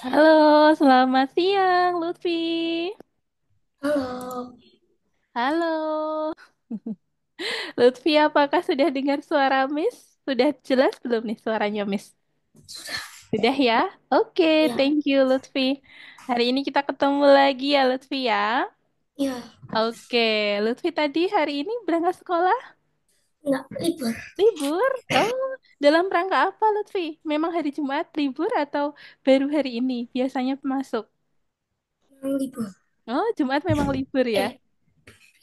Halo, selamat siang Lutfi. Halo, Halo, Lutfi, apakah sudah dengar suara Miss? Sudah jelas belum nih suaranya Miss? Sudah ya? Oke, ya, thank you Lutfi. Hari ini kita ketemu lagi ya Lutfi ya. ya, Oke, Lutfi tadi hari ini berangkat sekolah nggak libur, libur. Oh, dalam rangka apa Lutfi? Memang hari Jumat libur atau baru hari ini biasanya masuk? libur. Oh, Jumat memang libur ya. Eh,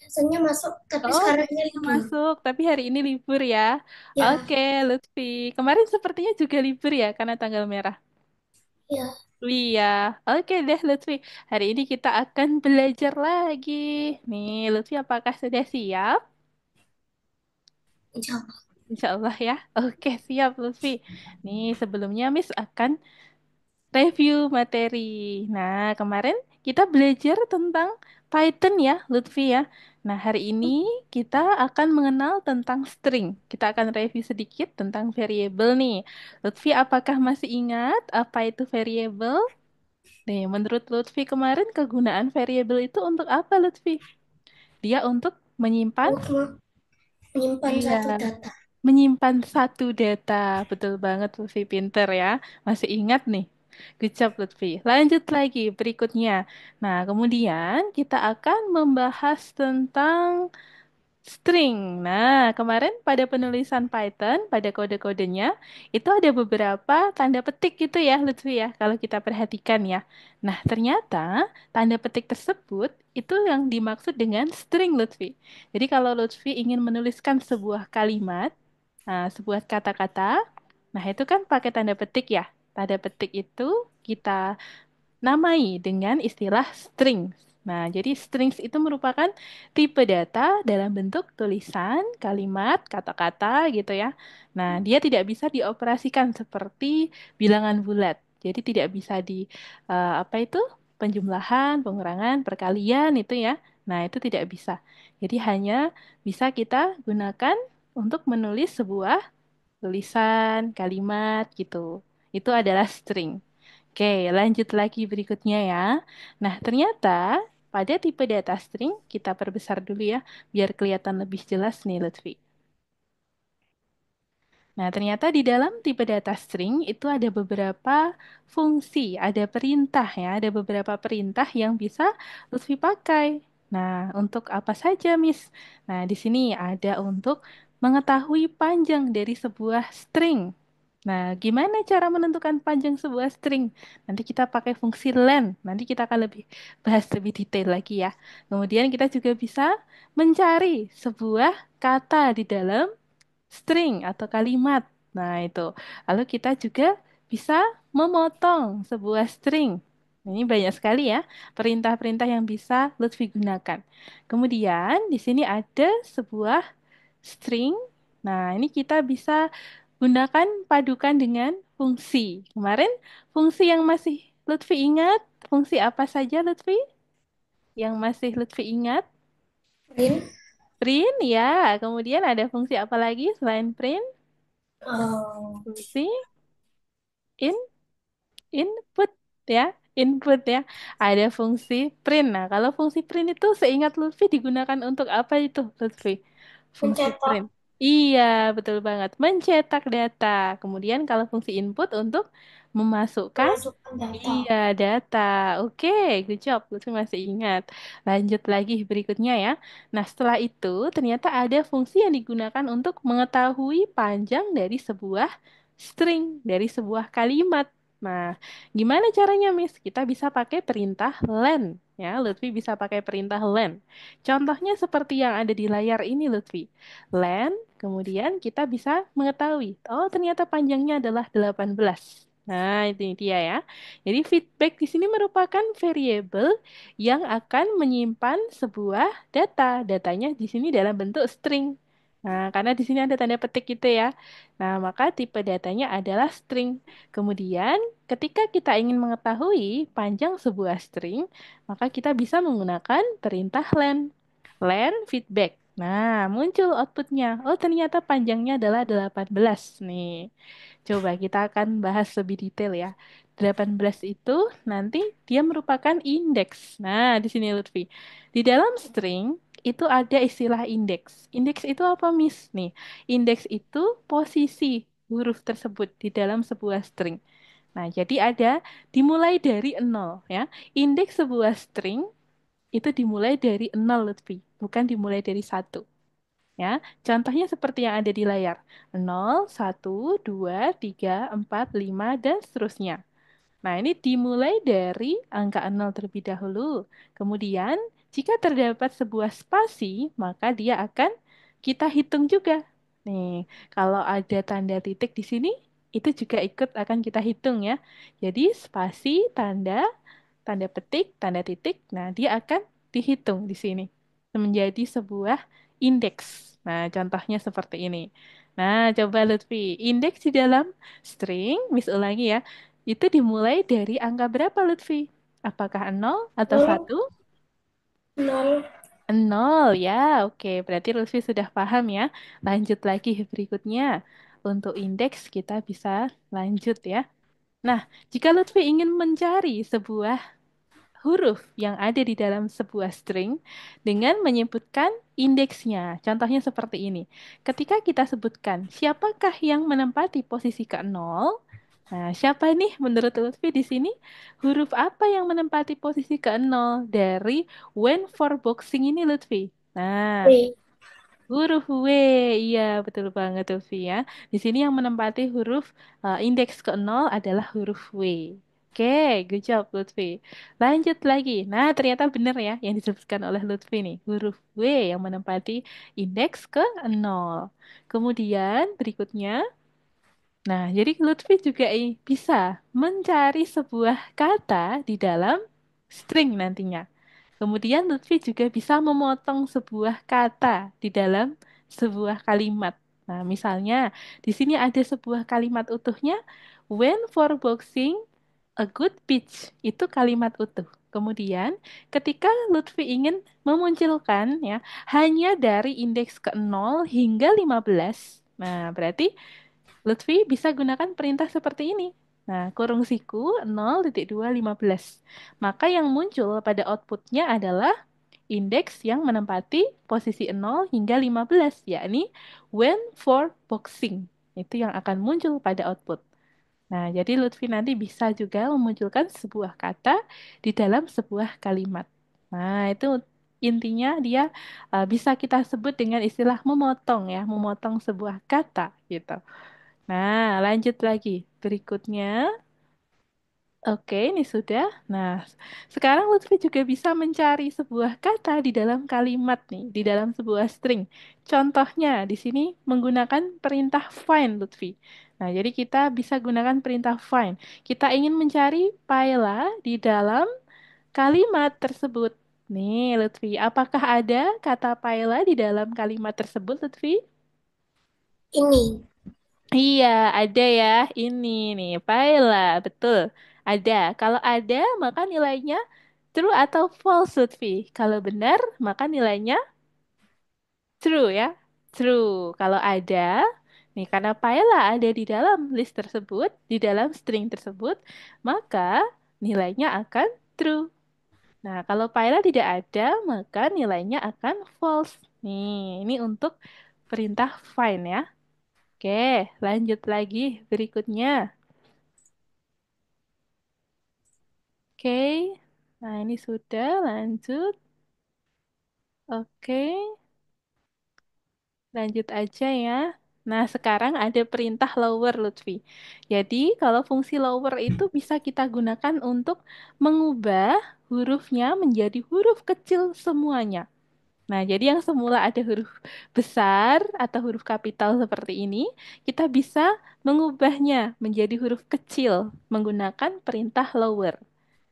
biasanya masuk, tapi Oh, sekarangnya biasanya libur. masuk, tapi hari ini libur ya. Ya, Oke, Lutfi. Kemarin sepertinya juga libur ya, karena tanggal merah. ya, Iya, oke deh Lutfi. Hari ini kita akan belajar lagi. Nih, Lutfi apakah sudah siap? insya Allah. Insya Allah ya. Oke, siap Lutfi. Nih, sebelumnya Miss akan review materi. Nah, kemarin kita belajar tentang Python ya, Lutfi ya. Nah, hari ini kita akan mengenal tentang string. Kita akan review sedikit tentang variabel nih. Lutfi, apakah masih ingat apa itu variabel? Nih, menurut Lutfi kemarin kegunaan variabel itu untuk apa, Lutfi? Dia untuk menyimpan. Untuk menyimpan Iya, satu data. menyimpan satu data. Betul banget, Lutfi. Pinter ya. Masih ingat nih. Good job, Lutfi. Lanjut lagi berikutnya. Nah, kemudian kita akan membahas tentang string. Nah, kemarin pada penulisan Python, pada kode-kodenya, itu ada beberapa tanda petik gitu ya, Lutfi ya, kalau kita perhatikan ya. Nah, ternyata tanda petik tersebut itu yang dimaksud dengan string, Lutfi. Jadi kalau Lutfi ingin menuliskan sebuah kalimat, nah, sebuah kata-kata, nah itu kan pakai tanda petik ya. Tanda petik itu kita namai dengan istilah strings. Nah, jadi strings itu merupakan tipe data dalam bentuk tulisan, kalimat, kata-kata gitu ya. Nah, dia tidak bisa dioperasikan seperti bilangan bulat. Jadi tidak bisa di apa itu? Penjumlahan, pengurangan, perkalian itu ya. Nah, itu tidak bisa. Jadi hanya bisa kita gunakan untuk menulis sebuah tulisan, kalimat gitu. Itu adalah string. Oke, lanjut lagi berikutnya ya. Nah, ternyata pada tipe data string, kita perbesar dulu ya, biar kelihatan lebih jelas nih, Lutfi. Nah, ternyata di dalam tipe data string itu ada beberapa fungsi, ada perintah ya, ada beberapa perintah yang bisa Lutfi pakai. Nah, untuk apa saja, Miss? Nah, di sini ada untuk mengetahui panjang dari sebuah string. Nah, gimana cara menentukan panjang sebuah string? Nanti kita pakai fungsi len. Nanti kita akan lebih bahas lebih detail lagi ya. Kemudian kita juga bisa mencari sebuah kata di dalam string atau kalimat. Nah, itu. Lalu kita juga bisa memotong sebuah string. Nah, ini banyak sekali ya perintah-perintah yang bisa Lutfi gunakan. Kemudian di sini ada sebuah string. Nah, ini kita bisa gunakan padukan dengan fungsi. Kemarin fungsi yang masih Lutfi ingat, fungsi apa saja Lutfi? Yang masih Lutfi ingat? Print, Print ya. Kemudian ada fungsi apa lagi selain print? eh, Fungsi in input ya, input ya. Ada fungsi print. Nah, kalau fungsi print itu seingat Lutfi digunakan untuk apa itu, Lutfi? Fungsi mencetak, print. Iya, betul banget. Mencetak data. Kemudian kalau fungsi input untuk memasukkan memasukkan data. iya data. Oke, good job. Lutfi masih ingat. Lanjut lagi berikutnya ya. Nah, setelah itu ternyata ada fungsi yang digunakan untuk mengetahui panjang dari sebuah string, dari sebuah kalimat. Nah, gimana caranya, Miss? Kita bisa pakai perintah len, ya. Lutfi bisa pakai perintah len. Contohnya seperti yang ada di layar ini, Lutfi. Len, kemudian kita bisa mengetahui, oh ternyata panjangnya adalah 18. Nah, itu dia ya. Jadi feedback di sini merupakan variabel yang akan menyimpan sebuah data. Datanya di sini dalam bentuk string. Nah, karena di sini ada tanda petik gitu ya. Nah, maka tipe datanya adalah string. Kemudian, ketika kita ingin mengetahui panjang sebuah string, maka kita bisa menggunakan perintah len. Len feedback. Nah, muncul outputnya. Oh, ternyata panjangnya adalah 18 nih. Coba kita akan bahas lebih detail ya. 18 itu nanti dia merupakan indeks. Nah, di sini Lutfi. Di dalam string itu ada istilah indeks. Indeks itu apa, Miss? Nih, indeks itu posisi huruf tersebut di dalam sebuah string. Nah, jadi ada dimulai dari 0 ya. Indeks sebuah string itu dimulai dari 0 Lutfi, bukan dimulai dari 1. Ya, contohnya seperti yang ada di layar. 0, 1, 2, 3, 4, 5, dan seterusnya. Nah, ini dimulai dari angka 0 terlebih dahulu. Kemudian, jika terdapat sebuah spasi, maka dia akan kita hitung juga. Nih, kalau ada tanda titik di sini, itu juga ikut akan kita hitung ya. Jadi, spasi, tanda, tanda petik, tanda titik, nah dia akan dihitung di sini menjadi sebuah indeks. Nah, contohnya seperti ini. Nah, coba Lutfi, indeks di dalam string, Miss ulangi ya, itu dimulai dari angka berapa Lutfi? Apakah 0 atau Nol, 1? nol. 0 ya, oke. Berarti Lutfi sudah paham ya. Lanjut lagi berikutnya. Untuk indeks kita bisa lanjut ya. Nah, jika Lutfi ingin mencari sebuah huruf yang ada di dalam sebuah string dengan menyebutkan indeksnya. Contohnya seperti ini. Ketika kita sebutkan siapakah yang menempati posisi ke-0, nah siapa nih menurut Lutfi di sini huruf apa yang menempati posisi ke-0 dari when for boxing ini Lutfi? Nah, B. huruf W, iya betul banget Lutfi ya. Di sini yang menempati huruf indeks ke-0 adalah huruf W. Oke, good job Lutfi. Lanjut lagi. Nah, ternyata benar ya yang disebutkan oleh Lutfi nih. Huruf W yang menempati indeks ke-0. Kemudian berikutnya, nah jadi Lutfi juga bisa mencari sebuah kata di dalam string nantinya. Kemudian Lutfi juga bisa memotong sebuah kata di dalam sebuah kalimat. Nah, misalnya di sini ada sebuah kalimat utuhnya, when for boxing a good pitch, itu kalimat utuh. Kemudian ketika Lutfi ingin memunculkan ya hanya dari indeks ke-0 hingga 15. Nah, berarti Lutfi bisa gunakan perintah seperti ini. Nah, kurung siku 0,215. Maka yang muncul pada outputnya adalah indeks yang menempati posisi 0 hingga 15, yakni when for boxing. Itu yang akan muncul pada output. Nah, jadi Lutfi nanti bisa juga memunculkan sebuah kata di dalam sebuah kalimat. Nah, itu intinya dia bisa kita sebut dengan istilah memotong ya, memotong sebuah kata gitu. Nah, lanjut lagi. Berikutnya, oke, ini sudah. Nah, sekarang Lutfi juga bisa mencari sebuah kata di dalam kalimat nih, di dalam sebuah string. Contohnya di sini menggunakan perintah find Lutfi. Nah, jadi kita bisa gunakan perintah find. Kita ingin mencari Paila di dalam kalimat tersebut. Nih, Lutfi, apakah ada kata Paila di dalam kalimat tersebut, Lutfi? Ini. Iya, ada ya. Ini nih, Paila, betul. Ada. Kalau ada, maka nilainya true atau false, Lutfi. Kalau benar, maka nilainya true ya. True. Kalau ada, nih karena Paila ada di dalam list tersebut, di dalam string tersebut, maka nilainya akan true. Nah, kalau Paila tidak ada, maka nilainya akan false. Nih, ini untuk perintah find ya. Oke, lanjut lagi berikutnya. Oke, nah ini sudah lanjut. Oke, lanjut aja ya. Nah, sekarang ada perintah lower, Lutfi. Jadi, kalau fungsi lower itu bisa kita gunakan untuk mengubah hurufnya menjadi huruf kecil semuanya. Nah, jadi yang semula ada huruf besar atau huruf kapital seperti ini, kita bisa mengubahnya menjadi huruf kecil menggunakan perintah lower.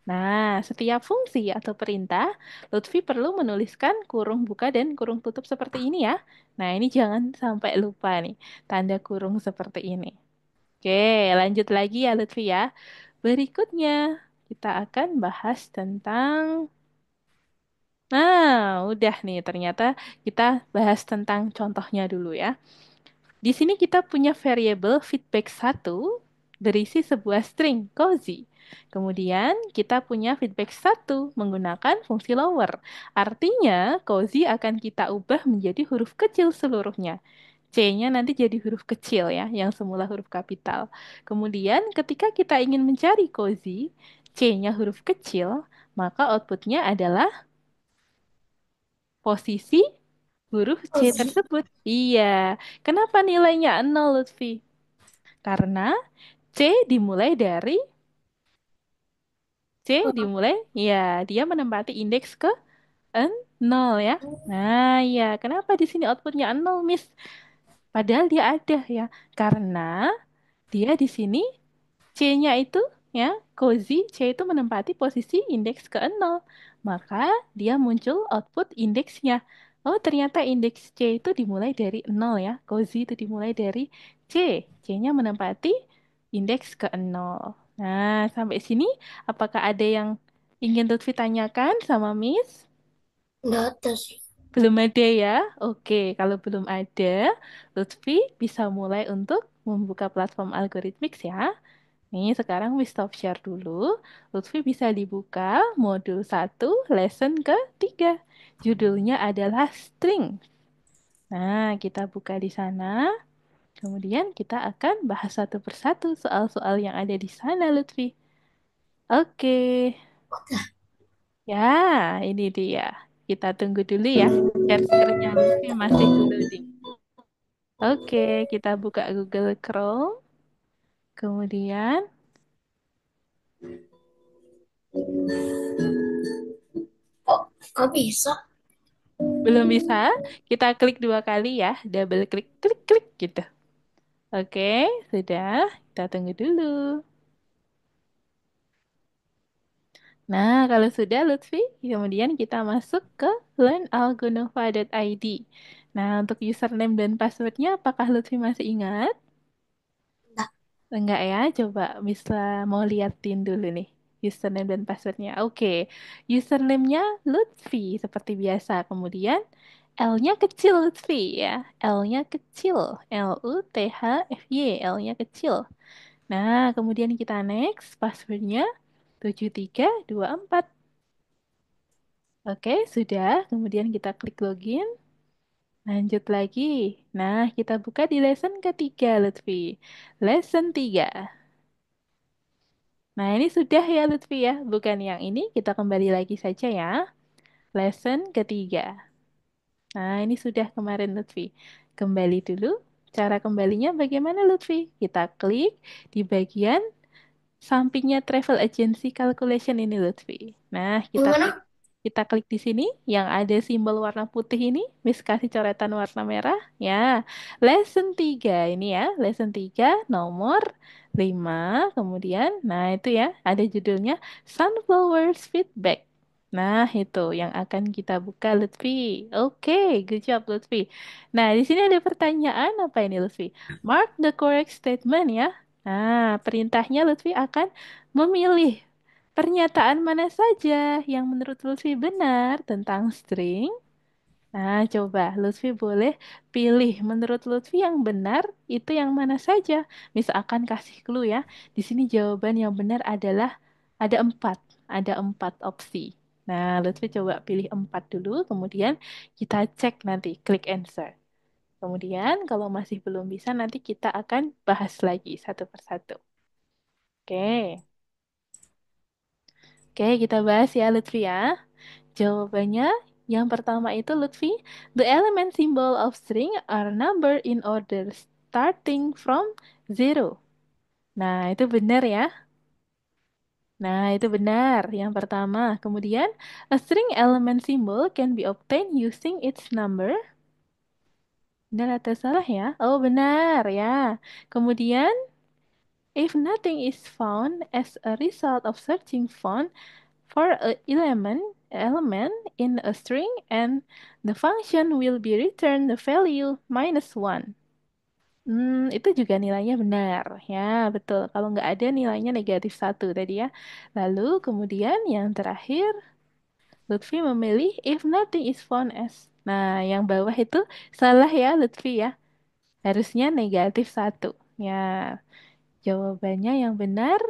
Nah, setiap fungsi atau perintah, Lutfi perlu menuliskan kurung buka dan kurung tutup seperti ini ya. Nah, ini jangan sampai lupa nih, tanda kurung seperti ini. Oke, lanjut lagi ya Lutfi ya. Berikutnya, kita akan bahas tentang... Nah, udah nih, ternyata kita bahas tentang contohnya dulu ya. Di sini kita punya variabel feedback satu berisi sebuah string, cozy. Kemudian kita punya feedback satu menggunakan fungsi lower. Artinya, cozy akan kita ubah menjadi huruf kecil seluruhnya. C-nya nanti jadi huruf kecil ya, yang semula huruf kapital. Kemudian ketika kita ingin mencari cozy, C-nya huruf kecil, maka outputnya adalah posisi huruf C Ozi. tersebut. Iya. Kenapa nilainya 0, Lutfi? Karena C dimulai dari C dimulai, ya dia menempati indeks ke 0 ya. Nah, ya kenapa di sini outputnya 0, Miss? Padahal dia ada ya. Karena dia di sini C-nya itu ya, cozy C itu menempati posisi indeks ke 0. Maka dia muncul output indeksnya. Oh, ternyata indeks C itu dimulai dari 0 ya. Cozy itu dimulai dari C. C-nya menempati indeks ke 0. Nah, sampai sini apakah ada yang ingin Lutfi tanyakan sama Miss? Nggak ada sih. Belum ada ya? Oke, kalau belum ada, Lutfi bisa mulai untuk membuka platform Algorithmics ya. Nih, sekarang we stop share dulu. Lutfi bisa dibuka modul 1, lesson ketiga. Judulnya adalah string. Nah, kita buka di sana. Kemudian kita akan bahas satu persatu soal-soal yang ada di sana, Lutfi. Oke. Ya, ini dia. Kita tunggu dulu ya. Share screen-nya Lutfi masih loading. Oke, kita buka Google Chrome. Kemudian, Oh, kok bisa? belum bisa, kita klik dua kali ya. Double klik, klik, klik gitu. Oke, sudah. Kita tunggu dulu. Nah, kalau sudah Lutfi, kemudian kita masuk ke learnalgonova.id. Nah, untuk username dan passwordnya, apakah Lutfi masih ingat? Nggak. Enggak ya, coba bisa mau liatin dulu nih username dan passwordnya. Oke, username-nya Lutfi seperti biasa. Kemudian L-nya kecil Lutfi ya, L-nya kecil, Luthfy, L-nya kecil. Nah, kemudian kita next, passwordnya 7324. Oke, sudah. Kemudian kita klik login. Lanjut lagi. Nah, kita buka di lesson ketiga Lutfi. Lesson 3. Nah, ini sudah ya Lutfi ya. Bukan yang ini, kita kembali lagi saja ya. Lesson ketiga. Nah, ini sudah kemarin Lutfi. Kembali dulu. Cara kembalinya bagaimana Lutfi? Kita klik di bagian sampingnya travel agency calculation ini Lutfi. Nah, Yang mana? kita klik di sini yang ada simbol warna putih ini, Miss kasih coretan warna merah. Ya, lesson 3 ini ya, lesson 3 nomor 5. Kemudian, nah itu ya, ada judulnya Sunflowers Feedback. Nah, itu yang akan kita buka Lutfi. Oke, good job Lutfi. Nah, di sini ada pertanyaan apa ini Lutfi? Mark the correct statement ya. Nah, perintahnya Lutfi akan memilih pernyataan mana saja yang menurut Lutfi benar tentang string? Nah, coba Lutfi boleh pilih menurut Lutfi yang benar itu yang mana saja. Misalkan kasih clue ya. Di sini jawaban yang benar adalah ada empat. Ada empat opsi. Nah, Lutfi coba pilih empat dulu. Kemudian kita cek nanti, klik answer. Kemudian kalau masih belum bisa nanti kita akan bahas lagi satu persatu. Oke. Oke, kita bahas ya Lutfi ya. Jawabannya yang pertama itu Lutfi, the element symbol of string are numbered in order starting from zero. Nah, itu benar ya. Nah, itu benar. Yang pertama. Kemudian, a string element symbol can be obtained using its number. Benar atau salah ya? Oh, benar ya. Kemudian, if nothing is found as a result of searching for a element in a string and the function will be return the value minus one. Itu juga nilainya benar. Ya, betul. Kalau nggak ada nilainya negatif satu tadi ya. Lalu kemudian yang terakhir, Lutfi memilih if nothing is found as. Nah, yang bawah itu salah ya Lutfi ya. Harusnya negatif satu. Ya, jawabannya yang benar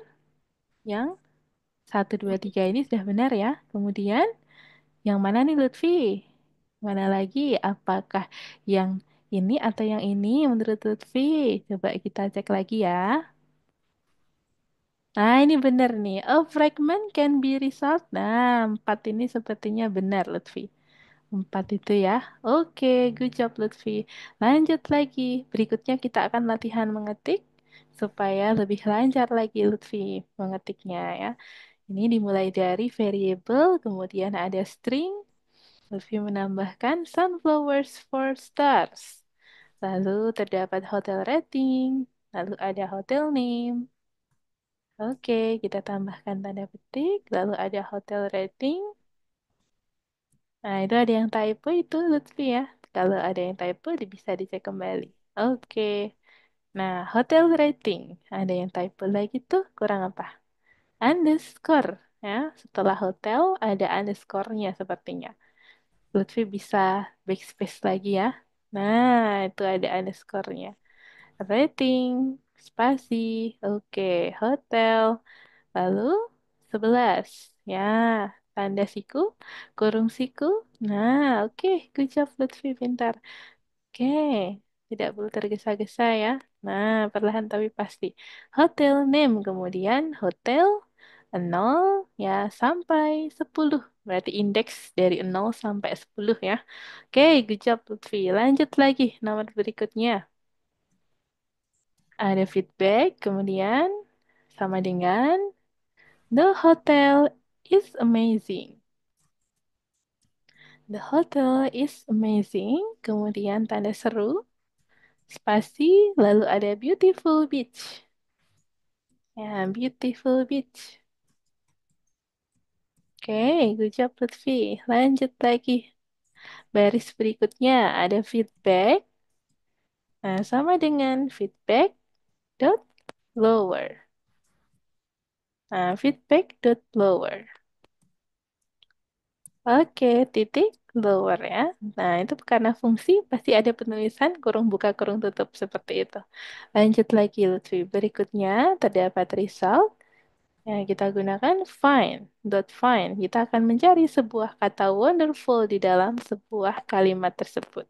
yang Satu, dua, tiga ini sudah benar ya. Kemudian yang mana nih Lutfi? Mana lagi? Apakah yang ini atau yang ini menurut Lutfi? Coba kita cek lagi ya. Nah, ini benar nih. A fragment can be resolved. Nah, empat ini sepertinya benar, Lutfi. Empat itu ya. Oke, good job, Lutfi. Lanjut lagi. Berikutnya kita akan latihan mengetik supaya lebih lancar lagi, Lutfi, mengetiknya ya. Ini dimulai dari variable, kemudian ada string. Lutfi menambahkan sunflowers for stars. Lalu terdapat hotel rating. Lalu ada hotel name. Oke, kita tambahkan tanda petik, lalu ada hotel rating. Nah, itu ada yang typo itu Lutfi ya. Kalau ada yang typo bisa dicek kembali. Oke. Nah, hotel rating. Ada yang typo lagi tuh, kurang apa? Underscore. Ya, setelah hotel ada underscore-nya sepertinya. Lutfi bisa backspace lagi ya. Nah, itu ada underscore-nya. Rating, spasi, oke, hotel. Lalu 11. Ya, tanda siku, kurung siku. Nah, oke, good job Lutfi, pintar. Oke, tidak perlu tergesa-gesa ya. Nah, perlahan tapi pasti. Hotel name, kemudian hotel 0 ya sampai 10. Berarti indeks dari 0 sampai 10 ya. Oke, good job Lutfi. Lanjut lagi nomor berikutnya. Ada feedback, kemudian sama dengan the hotel is amazing. The hotel is amazing. Kemudian tanda seru, spasi, lalu ada beautiful beach. Ya, beautiful beach. Oke, good job Lutfi. Lanjut lagi. Baris berikutnya ada feedback. Nah, sama dengan feedback dot lower. Nah, feedback dot lower. Oke, titik lower ya. Nah, itu karena fungsi pasti ada penulisan kurung buka kurung tutup seperti itu. Lanjut lagi Lutfi. Berikutnya terdapat result. Ya, kita gunakan find. Dot find. Kita akan mencari sebuah kata wonderful di dalam sebuah kalimat tersebut.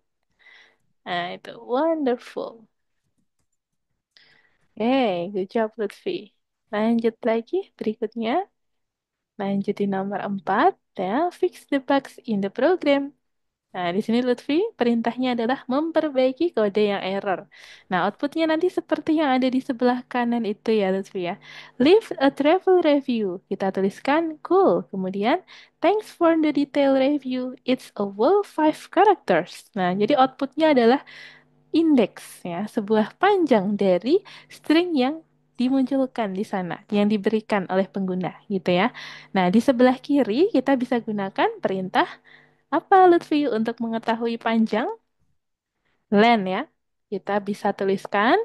Nah, itu wonderful. Oke, good job Lutfi. Lanjut lagi berikutnya. Lanjut di nomor 4 ya, fix the bugs in the program. Nah, di sini Lutfi perintahnya adalah memperbaiki kode yang error. Nah, outputnya nanti seperti yang ada di sebelah kanan itu ya Lutfi ya. Leave a travel review. Kita tuliskan cool. Kemudian, thanks for the detail review. It's a whole 5 characters. Nah, jadi outputnya adalah indeks ya, sebuah panjang dari string yang dimunculkan di sana, yang diberikan oleh pengguna gitu ya. Nah, di sebelah kiri kita bisa gunakan perintah apa Lutfi untuk mengetahui panjang? Len ya. Kita bisa tuliskan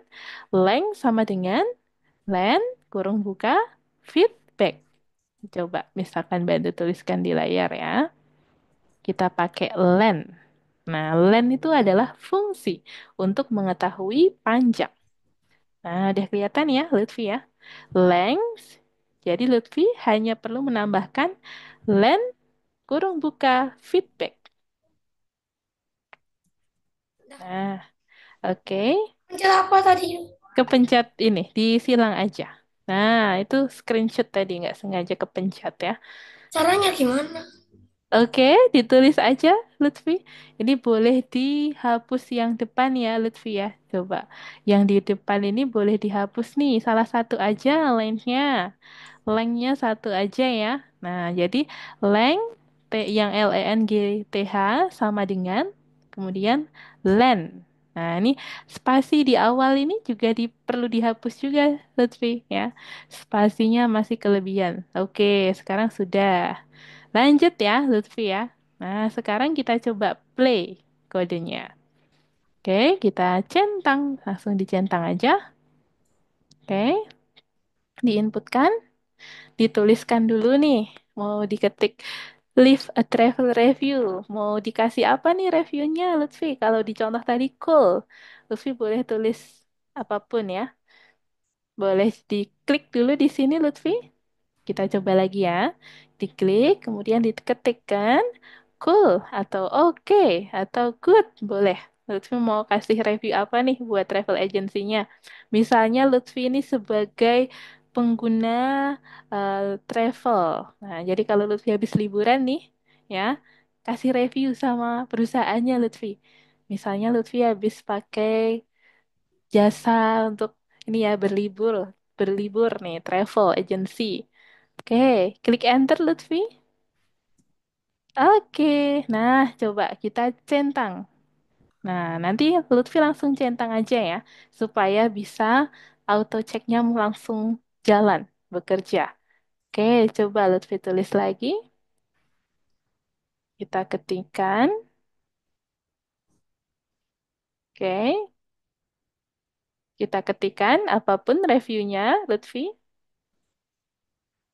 length sama dengan len kurung buka feedback. Coba misalkan Bantu tuliskan di layar ya. Kita pakai len. Nah, len itu adalah fungsi untuk mengetahui panjang. Nah, udah kelihatan ya Lutfi ya. Length. Jadi Lutfi hanya perlu menambahkan len kurung buka feedback. Udah. Nah, oke. Pencet apa tadi? Kepencet ini, disilang aja. Nah, itu screenshot tadi nggak sengaja kepencet ya. Caranya gimana? Oke, ditulis aja Lutfi. Ini boleh dihapus yang depan ya Lutfi ya. Coba. Yang di depan ini boleh dihapus nih. Salah satu aja lainnya. Lengthnya satu aja ya. Nah, jadi length yang LENGTH sama dengan kemudian len. Nah, ini spasi di awal ini juga perlu dihapus juga, Lutfi ya. Spasinya masih kelebihan. Oke, sekarang sudah. Lanjut ya, Lutfi ya. Nah, sekarang kita coba play kodenya. Oke, kita centang. Langsung dicentang aja. Oke, diinputkan. Dituliskan dulu nih, mau diketik leave a travel review. Mau dikasih apa nih reviewnya, Lutfi? Kalau di contoh tadi cool, Lutfi boleh tulis apapun ya. Boleh diklik dulu di sini, Lutfi. Kita coba lagi ya. Diklik, kemudian diketikkan cool atau oke atau good. Boleh. Lutfi mau kasih review apa nih buat travel agency-nya? Misalnya Lutfi ini sebagai pengguna eh, travel. Nah, jadi kalau Lutfi habis liburan nih, ya, kasih review sama perusahaannya Lutfi. Misalnya Lutfi habis pakai jasa untuk ini ya berlibur, berlibur nih, travel agency. Oke, klik enter Lutfi. Oke, nah coba kita centang. Nah, nanti Lutfi langsung centang aja ya, supaya bisa auto checknya langsung jalan, bekerja. Oke, coba Lutfi tulis lagi. Kita ketikkan. Oke, kita ketikkan apapun reviewnya, Lutfi.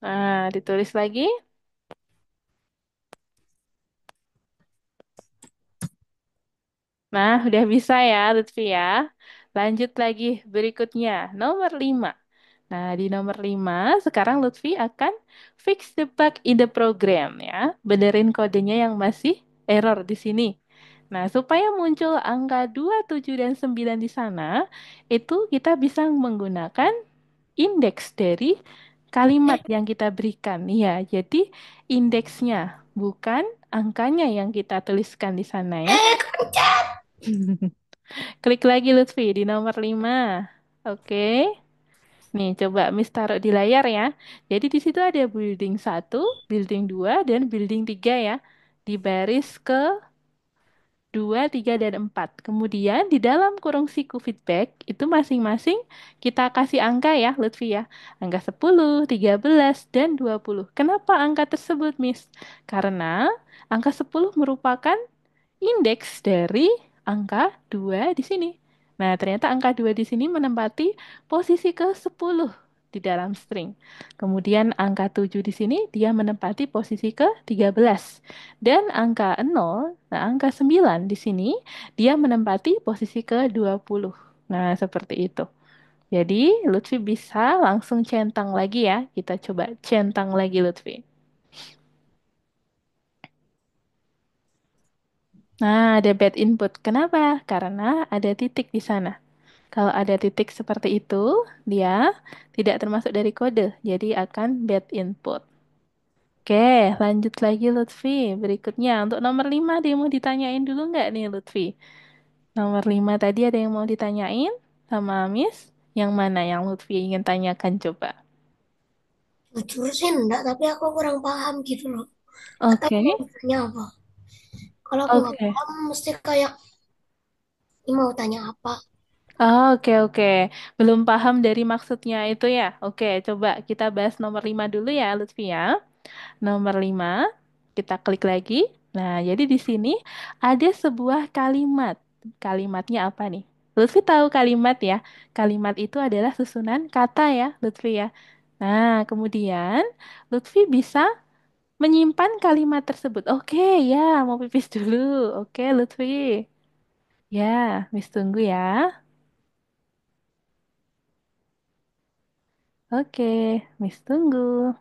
Nah, ditulis lagi. Nah, udah bisa ya, Lutfi ya. Lanjut lagi berikutnya, nomor 5. Nah, di nomor 5, sekarang Lutfi akan fix the bug in the program ya. Benerin kodenya yang masih error di sini. Nah, supaya muncul angka 2, 7, dan 9 di sana, itu kita bisa menggunakan indeks dari kalimat yang kita berikan. Ya, jadi indeksnya, bukan angkanya yang kita tuliskan di sana ya. Kepencet. Klik lagi Lutfi di nomor 5. Oke. Nih, coba Miss taruh di layar ya. Jadi di situ ada building 1, building 2, dan building 3 ya. Di baris ke 2, 3, dan 4. Kemudian di dalam kurung siku feedback itu masing-masing kita kasih angka ya, Lutfi ya. Angka 10, 13, dan 20. Kenapa angka tersebut, Miss? Karena angka 10 merupakan indeks dari angka 2 di sini. Nah, ternyata angka 2 di sini menempati posisi ke-10 di dalam string. Kemudian angka 7 di sini dia menempati posisi ke-13. Dan angka 0, nah angka 9 di sini dia menempati posisi ke-20. Nah, seperti itu. Jadi, Lutfi bisa langsung centang lagi ya. Kita coba centang lagi Lutfi. Nah, ada bad input. Kenapa? Karena ada titik di sana. Kalau ada titik seperti itu, dia tidak termasuk dari kode, jadi akan bad input. Oke, lanjut lagi Lutfi. Berikutnya, untuk nomor 5 dia mau ditanyain dulu nggak nih Lutfi? Nomor 5 tadi ada yang mau ditanyain sama Miss? Yang mana yang Lutfi ingin tanyakan coba? Jujur sih enggak, tapi aku kurang paham gitu loh. Nggak tahu Oke, mau tanya apa. Kalau aku nggak oke. paham, mesti kayak, ini mau tanya apa? Oh, oke, oke. Belum paham dari maksudnya itu ya? Oke, coba kita bahas nomor 5 dulu ya Lutfi ya. Nomor 5, kita klik lagi. Nah, jadi di sini ada sebuah kalimat. Kalimatnya apa nih? Lutfi tahu kalimat ya. Kalimat itu adalah susunan kata ya, Lutfi ya. Nah, kemudian Lutfi bisa menyimpan kalimat tersebut. Oke, ya, mau pipis dulu. Oke, Lutfi. Ya, Miss tunggu ya. Oke, Miss tunggu.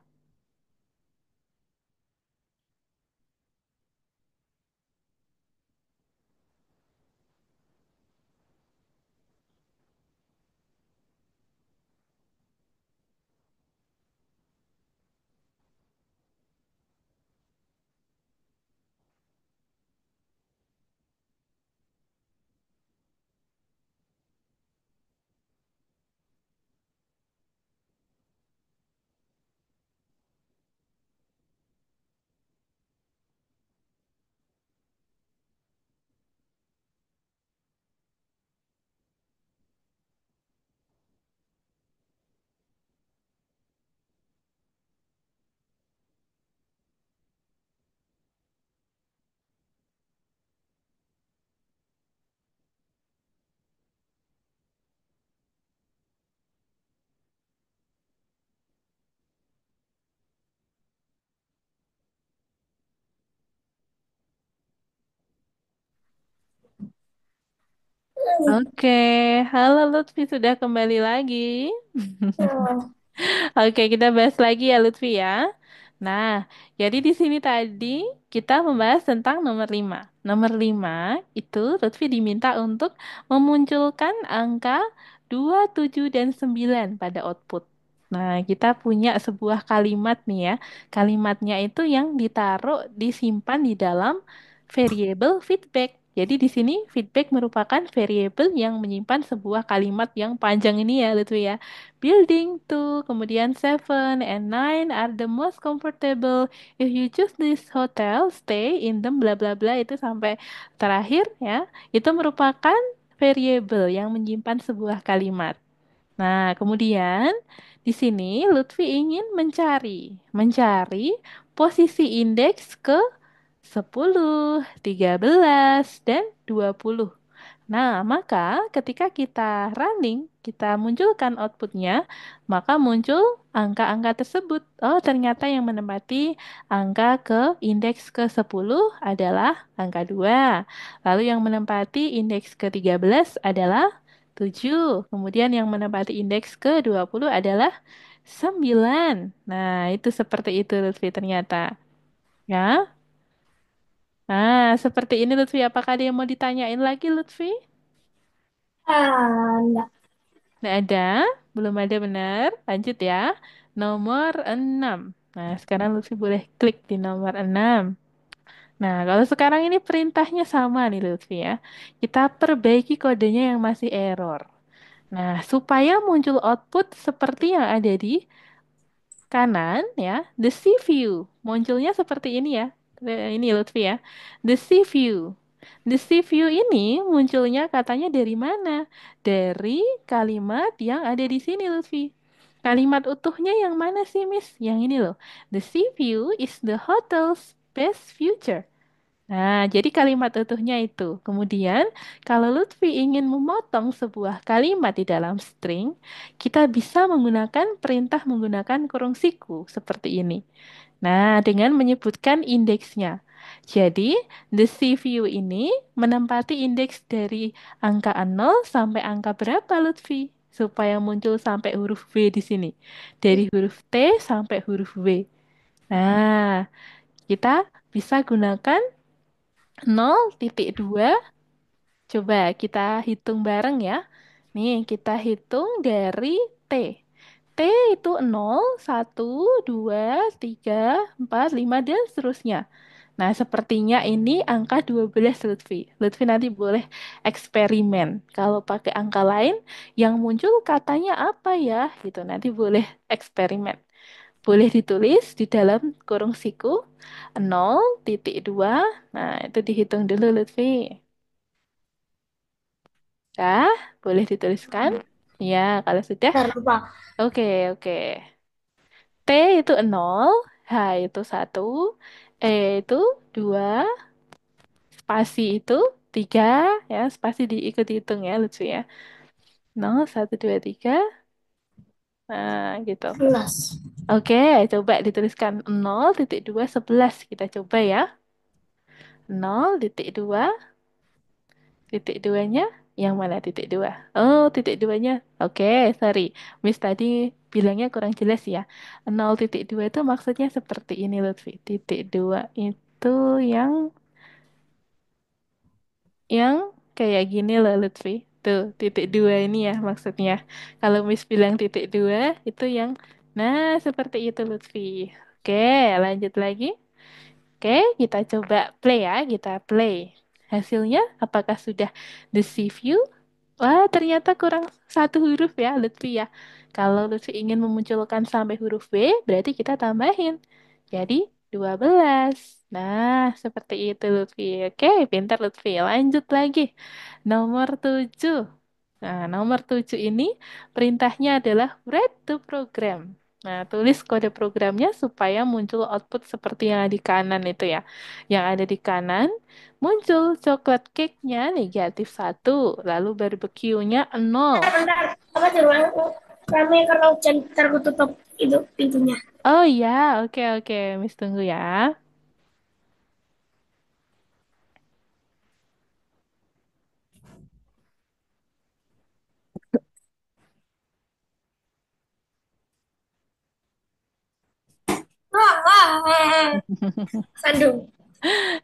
Oke, halo Lutfi sudah kembali lagi. Hmm. Oke, kita bahas lagi ya Lutfi ya. Nah, jadi di sini tadi kita membahas tentang nomor 5. Nomor 5 itu Lutfi diminta untuk memunculkan angka 2, 7, dan 9 pada output. Nah, kita punya sebuah kalimat nih ya. Kalimatnya itu yang ditaruh, disimpan di dalam variable feedback. Jadi di sini feedback merupakan variable yang menyimpan sebuah kalimat yang panjang ini ya Lutfi ya. Building 2, kemudian 7 and 9 are the most comfortable. If you choose this hotel, stay in them bla bla bla itu sampai terakhir ya. Itu merupakan variable yang menyimpan sebuah kalimat. Nah, kemudian di sini Lutfi ingin mencari posisi indeks ke 10, 13, dan 20. Nah, maka ketika kita running, kita munculkan outputnya, maka muncul angka-angka tersebut. Oh, ternyata yang menempati angka ke indeks ke-10 adalah angka 2. Lalu yang menempati indeks ke-13 adalah 7. Kemudian yang menempati indeks ke-20 adalah 9. Nah, itu seperti itu Lutfi ternyata. Ya. Nah, seperti ini Lutfi. Apakah ada yang mau ditanyain lagi Lutfi? Enggak. Nggak ada, belum ada benar. Lanjut ya. Nomor 6. Nah, sekarang Lutfi boleh klik di nomor 6. Nah, kalau sekarang ini perintahnya sama nih Lutfi ya. Kita perbaiki kodenya yang masih error. Nah, supaya muncul output seperti yang ada di kanan ya, the sea view. Munculnya seperti ini ya. Ini Lutfi ya. The sea view. The sea view ini munculnya katanya dari mana? Dari kalimat yang ada di sini Lutfi. Kalimat utuhnya yang mana sih, Miss? Yang ini loh. The sea view is the hotel's best future. Nah, jadi kalimat utuhnya itu. Kemudian, kalau Lutfi ingin memotong sebuah kalimat di dalam string, kita bisa menggunakan perintah menggunakan kurung siku seperti ini. Nah, dengan menyebutkan indeksnya. Jadi, the CView ini menempati indeks dari angka 0 sampai angka berapa, Lutfi? Supaya muncul sampai huruf W di sini. Dari huruf T sampai huruf W. Nah, kita bisa gunakan 0,2. Coba kita hitung bareng ya. Nih, kita hitung dari T. T itu 0, 1, 2, 3, 4, 5, dan seterusnya. Nah, sepertinya ini angka 12 Lutfi. Lutfi nanti boleh eksperimen. Kalau pakai angka lain, yang muncul katanya apa ya? Gitu, nanti boleh eksperimen. Boleh ditulis di dalam kurung siku 0,2. Nah, itu dihitung dulu Lutfi. Dah, boleh dituliskan? Ya, kalau sudah, Ntar lupa. oke, oke. T itu 0, H itu 1, E itu 2, spasi itu 3, ya, spasi diikut hitung ya, lucu ya. 0, 1, 2, 3, nah gitu. 11. Oke, coba dituliskan 0,2, 11. Kita coba ya. 0,2, titik duanya yang mana titik dua? Oh, titik duanya. Oke, sorry. Miss tadi bilangnya kurang jelas ya. 0,2 itu maksudnya seperti ini, Lutfi. Titik dua itu yang yang kayak gini loh, Lutfi. Tuh, titik dua ini ya maksudnya. Kalau Miss bilang titik dua, itu yang, nah, seperti itu, Lutfi. Oke, lanjut lagi. Oke, kita coba play ya. Kita play. Hasilnya apakah sudah the sea view? Wah, ternyata kurang satu huruf ya, Lutfi ya. Kalau Lutfi ingin memunculkan sampai huruf W, berarti kita tambahin. Jadi 12. Nah, seperti itu Lutfi. Oke, pintar Lutfi. Lanjut lagi. Nomor 7. Nah, nomor 7 ini perintahnya adalah write to program. Nah, tulis kode programnya supaya muncul output seperti yang ada di kanan itu ya. Yang ada di kanan muncul coklat cake-nya -1, lalu barbecue-nya 0. Bentar, bentar. Apa tuh ruang rame karena hujan. Ntar aku tutup itu pintunya. Oh iya, oke oke, Miss tunggu ya. Sandung.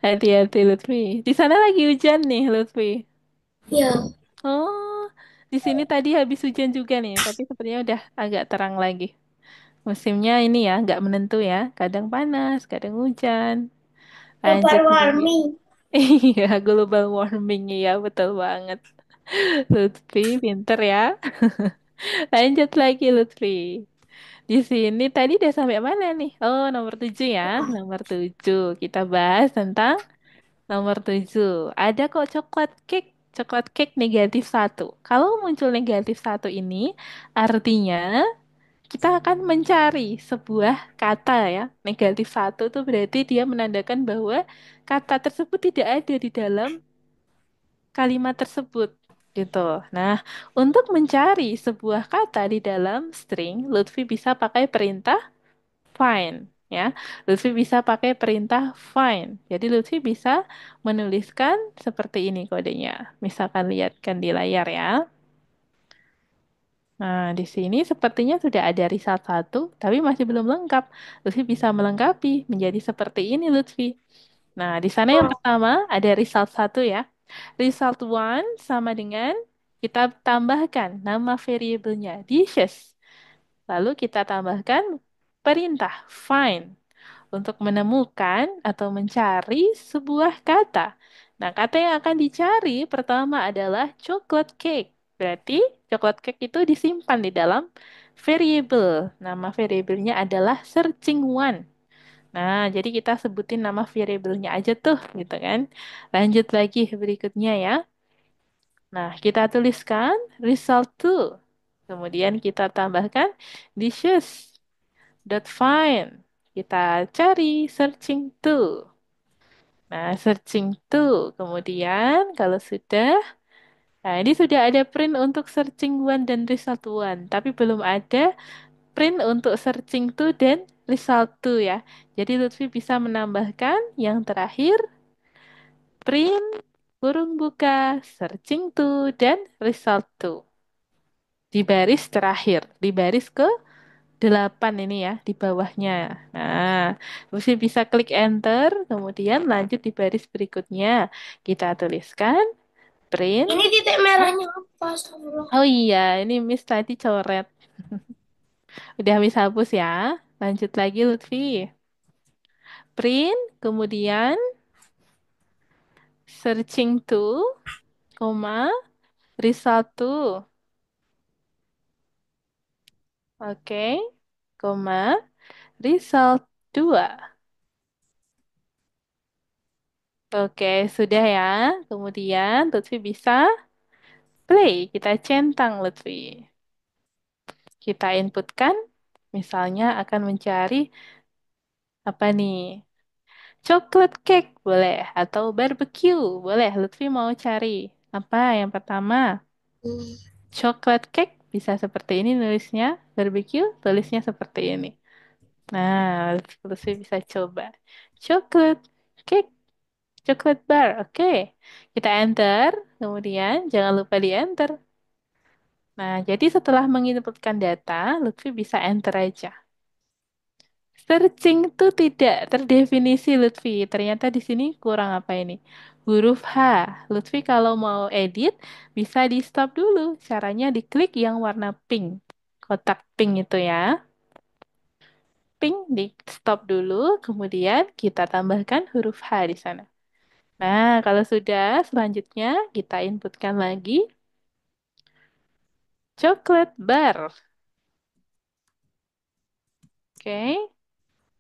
Hati-hati Lutfi. Di sana lagi hujan nih Lutfi. Ya, Oh, di sini tadi habis hujan juga nih, tapi sepertinya udah agak terang lagi. Musimnya ini ya, nggak menentu ya. Kadang panas, kadang hujan. Lanjut global lagi. warming. Iya, global warming ya, betul banget. Lutfi, pinter ya. Lanjut lagi Lutfi. Di sini tadi udah sampai mana nih? Oh, nomor 7 ya. Nomor 7. Kita bahas tentang nomor 7. Ada kok coklat cake. Coklat cake -1. Kalau muncul -1 ini, artinya kita akan mencari sebuah kata ya. -1 itu berarti dia menandakan bahwa kata tersebut tidak ada di dalam kalimat tersebut. Gitu. Nah, untuk mencari sebuah kata di dalam string, Lutfi bisa pakai perintah find ya. Lutfi bisa pakai perintah find. Jadi Lutfi bisa menuliskan seperti ini kodenya. Misalkan lihatkan di layar ya. Nah, di sini sepertinya sudah ada result 1, tapi masih belum lengkap. Lutfi bisa melengkapi menjadi seperti ini Lutfi. Nah, di sana yang Oh, pertama ada result 1 ya. Result 1 sama dengan kita tambahkan nama variabelnya dishes. Lalu kita tambahkan perintah find untuk menemukan atau mencari sebuah kata. Nah, kata yang akan dicari pertama adalah chocolate cake. Berarti chocolate cake itu disimpan di dalam variable. Nama variabelnya adalah searching one. Nah, jadi kita sebutin nama variabelnya aja tuh, gitu kan. Lanjut lagi berikutnya ya. Nah, kita tuliskan result 2. Kemudian kita tambahkan dishes dot find. Kita cari searching to. Nah, searching to. Kemudian kalau sudah, nah ini sudah ada print untuk searching one dan result 1, tapi belum ada print untuk searching to dan result 2 ya. Jadi Lutfi bisa menambahkan yang terakhir print kurung buka searching to dan result 2 di baris terakhir, di baris ke 8 ini ya di bawahnya. Nah, mesti bisa klik enter, kemudian lanjut di baris berikutnya. Kita tuliskan print. ini titik Hah? merahnya apa? Astagfirullah. Oh iya, ini Miss tadi coret. Udah Miss hapus ya. Lanjut lagi Lutfi. Print, kemudian searching to, koma, result 2. Oke, koma, result 2. Oke, sudah ya. Kemudian Lutfi bisa play, kita centang Lutfi. Kita inputkan, misalnya akan mencari apa nih? Chocolate cake boleh, atau barbecue boleh. Lutfi mau cari apa yang pertama? Hmm. Chocolate cake bisa seperti ini nulisnya, barbecue tulisnya seperti ini. Nah, Lutfi bisa coba. Chocolate cake, chocolate bar, oke. Kita enter, kemudian jangan lupa di enter. Nah, jadi setelah menginputkan data, Lutfi bisa enter aja. Searching itu tidak terdefinisi Lutfi. Ternyata di sini kurang apa ini? Huruf H. Lutfi kalau mau edit bisa di stop dulu. Caranya diklik yang warna pink. Kotak pink itu ya. Pink di stop dulu, kemudian kita tambahkan huruf H di sana. Nah, kalau sudah, selanjutnya kita inputkan lagi coklat bar. Oke,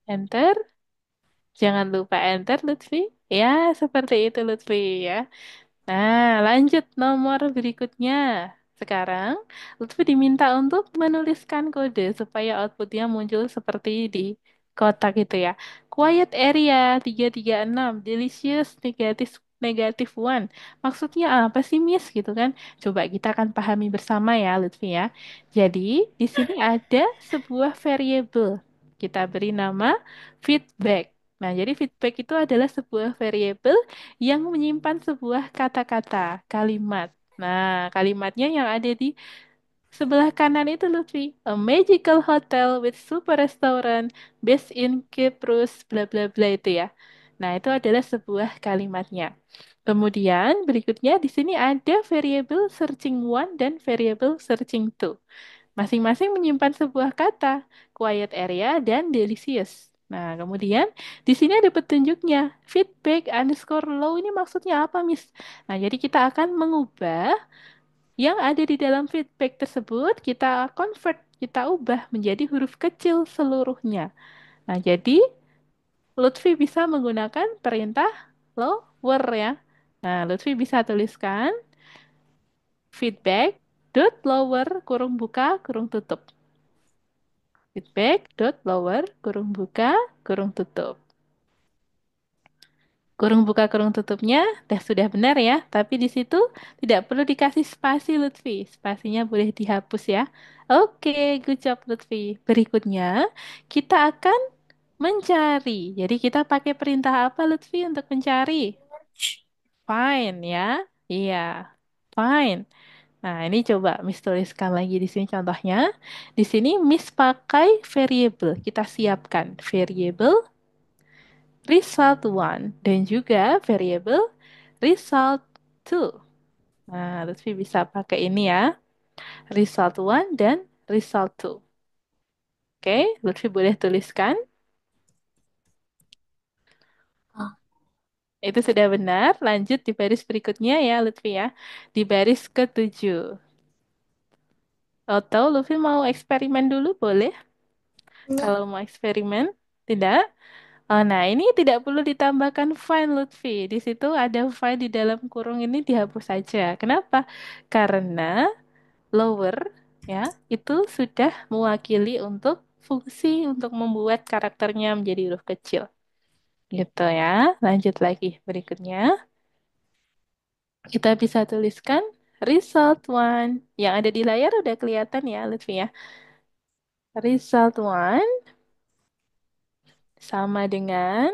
enter. Jangan lupa enter Lutfi. Ya, seperti itu Lutfi ya. Nah, lanjut nomor berikutnya. Sekarang, Lutfi diminta untuk menuliskan kode supaya outputnya muncul seperti di kotak itu ya. Quiet area 336, delicious negatif negatif one. Maksudnya apa sih, Miss? Gitu kan? Coba kita akan pahami bersama ya, Lutfi ya. Jadi, di sini ada sebuah variabel. Kita beri nama feedback. Nah, jadi feedback itu adalah sebuah variabel yang menyimpan sebuah kata-kata, kalimat. Nah, kalimatnya yang ada di Sebelah kanan itu Lutfi, a magical hotel with super restaurant based in Cyprus, bla bla bla itu ya. Nah, itu adalah sebuah kalimatnya. Kemudian berikutnya di sini ada variable searching one dan variable searching two. Masing-masing menyimpan sebuah kata, quiet area dan delicious. Nah, kemudian di sini ada petunjuknya. Feedback underscore low ini maksudnya apa, Miss? Nah, jadi kita akan mengubah yang ada di dalam feedback tersebut, kita convert, kita ubah menjadi huruf kecil seluruhnya. Nah, jadi Lutfi bisa menggunakan perintah lower ya. Nah, Lutfi bisa tuliskan feedback dot lower kurung buka kurung tutup. Feedback dot lower kurung buka kurung tutup. Kurung buka kurung tutupnya dah sudah benar ya, tapi di situ tidak perlu dikasih spasi Lutfi. Spasinya boleh dihapus ya. Oke, good job Lutfi. Berikutnya kita akan mencari. Jadi kita pakai perintah apa Lutfi untuk mencari? Find ya. Iya, find. Nah, ini coba Miss tuliskan lagi di sini contohnya. Di sini Miss pakai variable. Kita siapkan variable result one dan juga variable result two. Nah, Lutfi bisa pakai ini ya, result one dan result two. Oke, Lutfi boleh tuliskan. Ah, Itu sudah benar. Lanjut di baris berikutnya ya, Lutfi ya. Di baris ketujuh. Atau Lutfi mau eksperimen dulu, boleh? enggak. Kalau mau eksperimen, tidak? Oh, nah, ini tidak perlu ditambahkan file Lutfi. Di situ ada file di dalam kurung ini dihapus saja. Kenapa? Karena lower ya itu sudah mewakili untuk fungsi untuk membuat karakternya menjadi huruf kecil. Gitu ya. Lanjut lagi berikutnya. Kita bisa tuliskan result one. Yang ada di layar udah kelihatan ya, Lutfi ya. Result one sama dengan.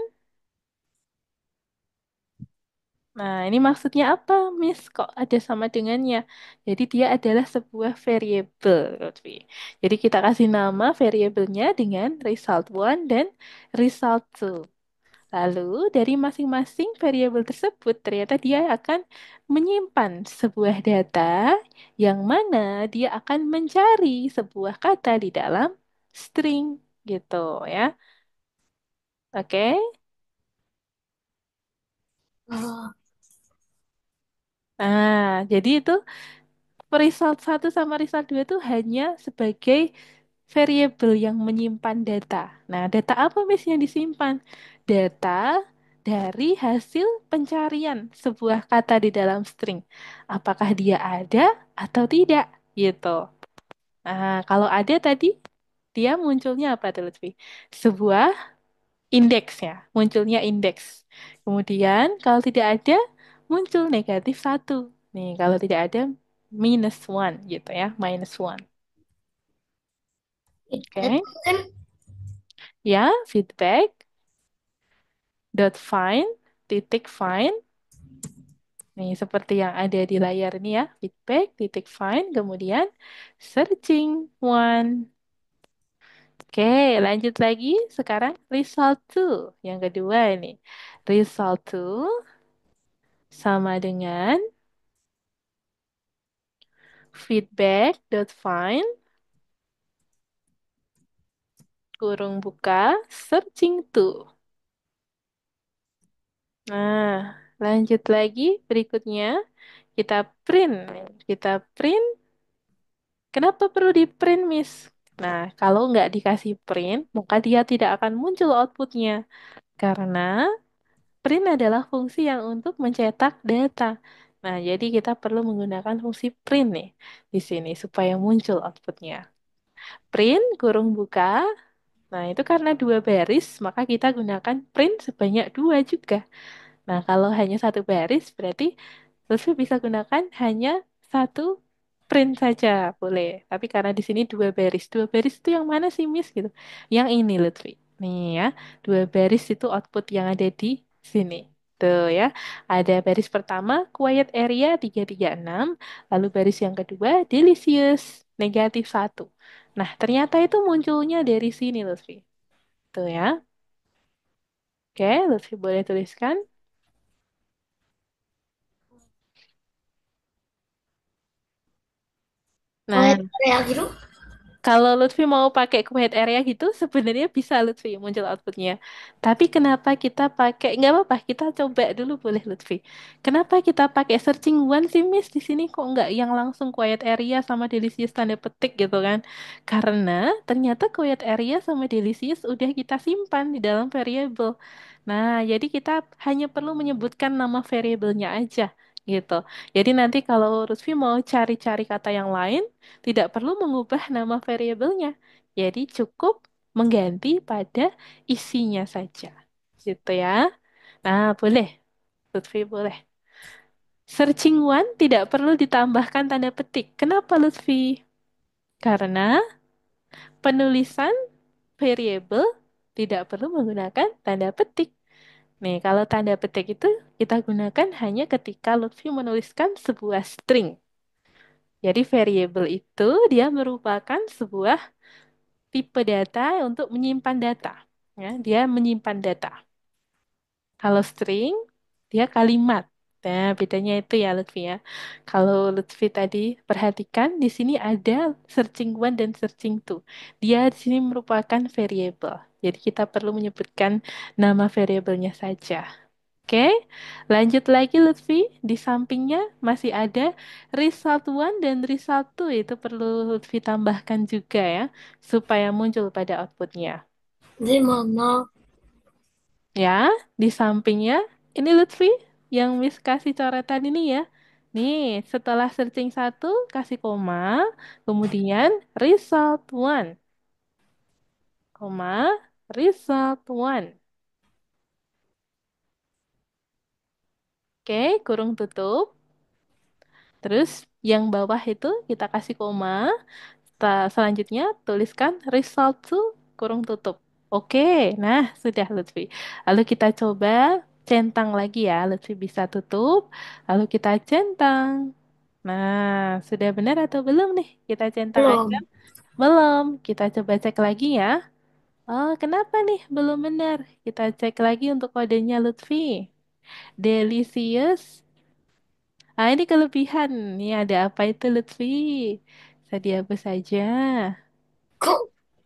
Nah, ini maksudnya apa, Miss? Kok ada sama dengannya? Jadi dia adalah sebuah variable, Lutfi. Jadi kita kasih nama variabelnya dengan result one dan result two. Lalu dari masing-masing variabel tersebut ternyata dia akan menyimpan sebuah data yang mana dia akan mencari sebuah kata di dalam string gitu ya. Oke. Ah, Nah, jadi itu result satu sama result 2 itu hanya sebagai variabel yang menyimpan data. Nah, data apa Miss yang disimpan? Data dari hasil pencarian sebuah kata di dalam string. Apakah dia ada atau tidak? Gitu. Nah, kalau ada tadi, dia munculnya apa tuh Lutfi? Sebuah indeks ya, munculnya indeks. Kemudian kalau tidak ada, muncul negatif satu. Nih, kalau tidak ada, minus one gitu ya, minus one. feedback Oke. kan. Ya, feedback dot find titik find. Nih, seperti yang ada di layar ini ya, feedback titik find, kemudian searching one. Oke, lanjut lagi. Sekarang result two. Yang kedua ini. Result two sama dengan feedback dot find kurung buka searching two. Nah, lanjut lagi berikutnya kita print. Kita print. Kenapa perlu di print, Miss? Nah, kalau nggak dikasih print, maka dia tidak akan muncul outputnya. Karena print adalah fungsi yang untuk mencetak data. Nah, jadi kita perlu menggunakan fungsi print nih di sini supaya muncul outputnya. Print kurung buka. Nah, itu karena dua baris, maka kita gunakan print sebanyak dua juga. Nah, kalau hanya satu baris, berarti Lutfi bisa gunakan hanya satu print saja, boleh. Tapi karena di sini dua baris itu yang mana sih, Miss? Gitu. Yang ini, Lutfi. Nih ya, dua baris itu output yang ada di sini. Tuh ya, ada baris pertama, quiet area 336, lalu baris yang kedua, delicious. negatif satu. Nah, ternyata itu munculnya dari sini, Lutfi. Tuh ya. Oke, Lutfi boleh tuliskan. Kalau Nah, kayak gitu, kalau Lutfi mau pakai quiet area gitu, sebenarnya bisa Lutfi muncul outputnya. Tapi kenapa kita pakai? Nggak apa-apa, kita coba dulu boleh Lutfi. Kenapa kita pakai searching one sih Miss di sini kok nggak yang langsung quiet area sama delicious tanda petik gitu kan? Karena ternyata quiet area sama delicious udah kita simpan di dalam variable. Nah, jadi kita hanya perlu menyebutkan nama variabelnya aja gitu. Jadi nanti kalau Lutfi mau cari-cari kata yang lain tidak perlu mengubah nama variabelnya. Jadi cukup mengganti pada isinya saja. Gitu ya. Nah, boleh. Lutfi boleh. Searching one tidak perlu ditambahkan tanda petik. Kenapa Lutfi? Karena penulisan variabel tidak perlu menggunakan tanda petik. Nih, kalau tanda petik itu kita gunakan hanya ketika Lutfi menuliskan sebuah string. Jadi variabel itu dia merupakan sebuah tipe data untuk menyimpan data. Ya, dia menyimpan data. Kalau string, dia kalimat. Nah, bedanya itu ya Lutfi ya. Kalau Lutfi tadi perhatikan di sini ada searching one dan searching two. Dia di sini merupakan variable. Jadi kita perlu menyebutkan nama variabelnya saja. Oke, lanjut lagi Lutfi. Di sampingnya masih ada result one dan result two. Itu perlu Lutfi tambahkan juga ya, supaya muncul pada outputnya. di mana? Ya, di sampingnya, ini Lutfi yang Miss kasih coretan ini ya. Nih, setelah searching satu, kasih koma, kemudian result one, koma, result one. Oke, kurung tutup. Terus yang bawah itu kita kasih koma. Selanjutnya tuliskan result to kurung tutup. Oke, nah sudah Lutfi. Lalu kita coba centang lagi ya. Lutfi bisa tutup. Lalu kita centang. Nah, sudah benar atau belum nih? Kita centang aja. Belum. Belum. Kita coba cek lagi ya. Oh, kenapa nih belum benar? Kita cek lagi untuk kodenya Lutfi. Delicious. Ah, ini kelebihan. Nih ada apa itu Lutfi? Bisa dihapus saja. Kok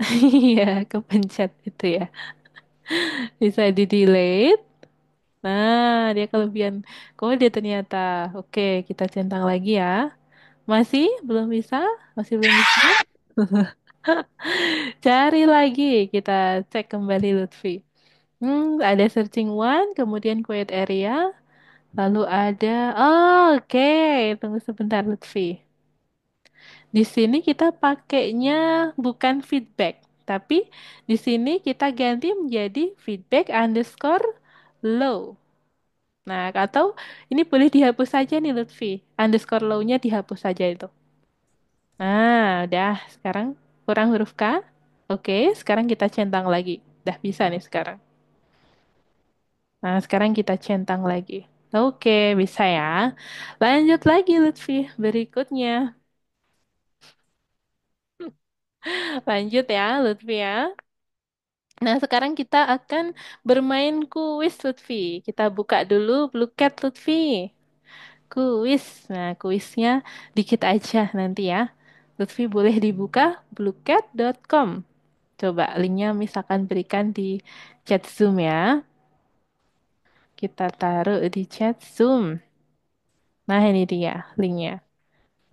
Iya, kepencet itu ya. Bisa di-delete. Nah, dia kelebihan kode ternyata. Oke, kita centang lagi ya. Masih belum bisa? Masih belum bisa? Cari lagi. Kita cek kembali Lutfi. Ada searching one, kemudian quiet area, lalu ada. Oh, oke, tunggu sebentar Lutfi. Di sini kita pakainya bukan feedback, tapi di sini kita ganti menjadi feedback underscore low. Nah, atau ini boleh dihapus saja nih Lutfi. Underscore low-nya dihapus saja itu. Nah, udah. Sekarang kurang huruf K. Oke, sekarang kita centang lagi. Udah bisa nih sekarang. Nah, sekarang kita centang lagi. Oke, bisa ya. Lanjut lagi Lutfi. Berikutnya. Lanjut ya Lutfi ya. Nah, sekarang kita akan bermain kuis Lutfi. Kita buka dulu Bluecat Lutfi. Kuis. Nah, kuisnya dikit aja nanti ya. Lutfi boleh dibuka bluecat.com. Coba linknya misalkan berikan di chat Zoom ya. Kita taruh di chat Zoom. Nah, ini dia linknya.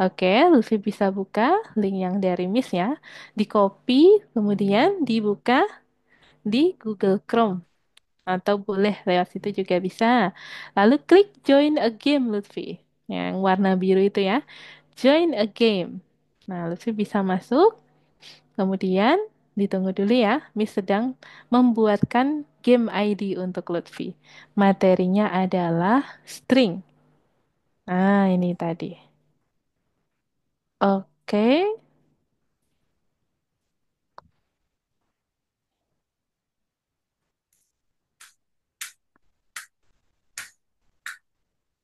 Oke, Lutfi bisa buka link yang dari Miss ya. Di copy, kemudian dibuka di Google Chrome. Atau boleh lewat situ juga bisa. Lalu klik join a game Lutfi. Yang warna biru itu ya. Join a game. Nah, Lutfi bisa masuk. Kemudian ditunggu dulu ya. Miss sedang membuatkan game ID untuk Lutfi. Materinya adalah string. Nah, ini tadi. Oke.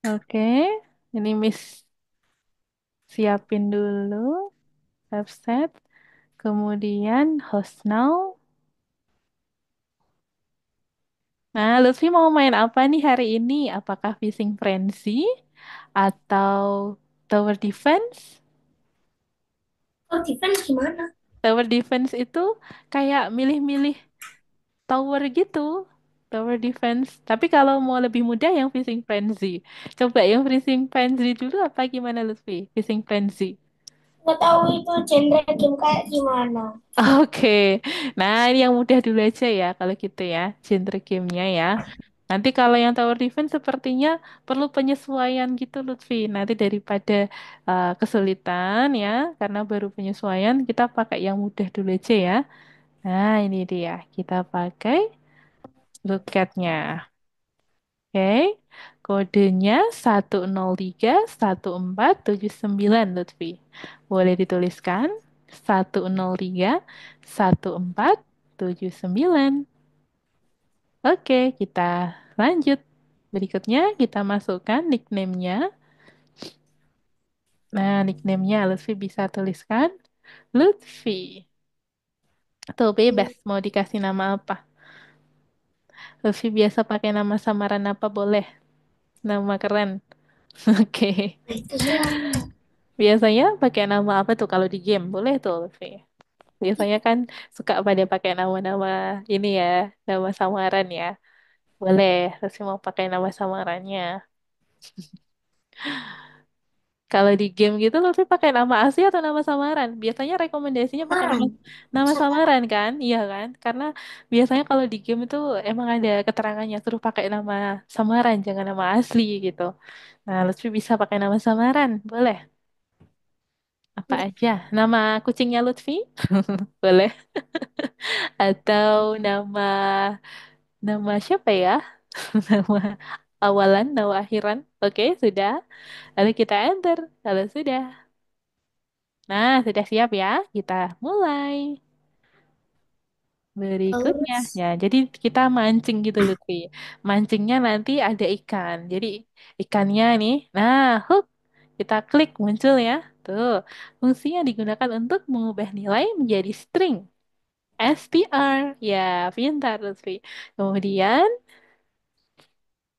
Oke. Ini Miss siapin dulu. have set. Kemudian host now. Nah, Lutfi mau main apa nih hari ini? Apakah Fishing Frenzy atau Tower Defense? Oh, defense gimana? Tower Defense itu kayak milih-milih tower gitu. Tower Defense. Tapi kalau mau lebih mudah yang Fishing Frenzy. Coba yang Fishing Frenzy dulu apa gimana Lutfi? Fishing Frenzy. Nggak tahu itu genre game kayak gimana. Oke, nah ini yang mudah dulu aja ya kalau gitu ya, genre gamenya ya. Nanti kalau yang Tower Defense sepertinya perlu penyesuaian gitu Lutfi. Nanti daripada kesulitan ya, karena baru penyesuaian, kita pakai yang mudah dulu aja ya. Nah ini dia, kita pakai lookatnya. Oke, kodenya 1031479 Lutfi. Boleh dituliskan 1031479. Oke, kita lanjut. Berikutnya kita masukkan nickname-nya. Nah, nickname-nya Lutfi bisa tuliskan Lutfi. Tuh Hmm, bebas mau dikasih nama apa. Lutfi biasa pakai nama samaran apa boleh. Nama keren. Oke. nah itu sih. Biasanya pakai nama apa tuh kalau di game? Boleh tuh, Lutfi. Biasanya kan suka pada pakai nama-nama ini ya, nama samaran ya. Boleh, Lutfi mau pakai nama samarannya. Kalau di game gitu Lutfi pakai nama asli atau nama samaran? Biasanya rekomendasinya pakai nama Samaran. nama Samaran. samaran kan? Iya kan? Karena biasanya kalau di game itu emang ada keterangannya suruh pakai nama samaran, jangan nama asli gitu. Nah, Lutfi bisa pakai nama samaran, boleh. Apa aja? Nama kucingnya Lutfi? Boleh. Atau nama siapa ya? Nama awalan, nama akhiran. Oke, sudah. Lalu kita enter. Kalau sudah. Nah, sudah siap ya? Kita mulai. Berikutnya, Terus ya, jadi kita mancing gitu Lutfi. Mancingnya nanti ada ikan. Jadi ikannya nih, nah hook kita klik muncul ya. Tuh, fungsinya digunakan untuk mengubah nilai menjadi string. STR, ya pintar Lutfi. Kemudian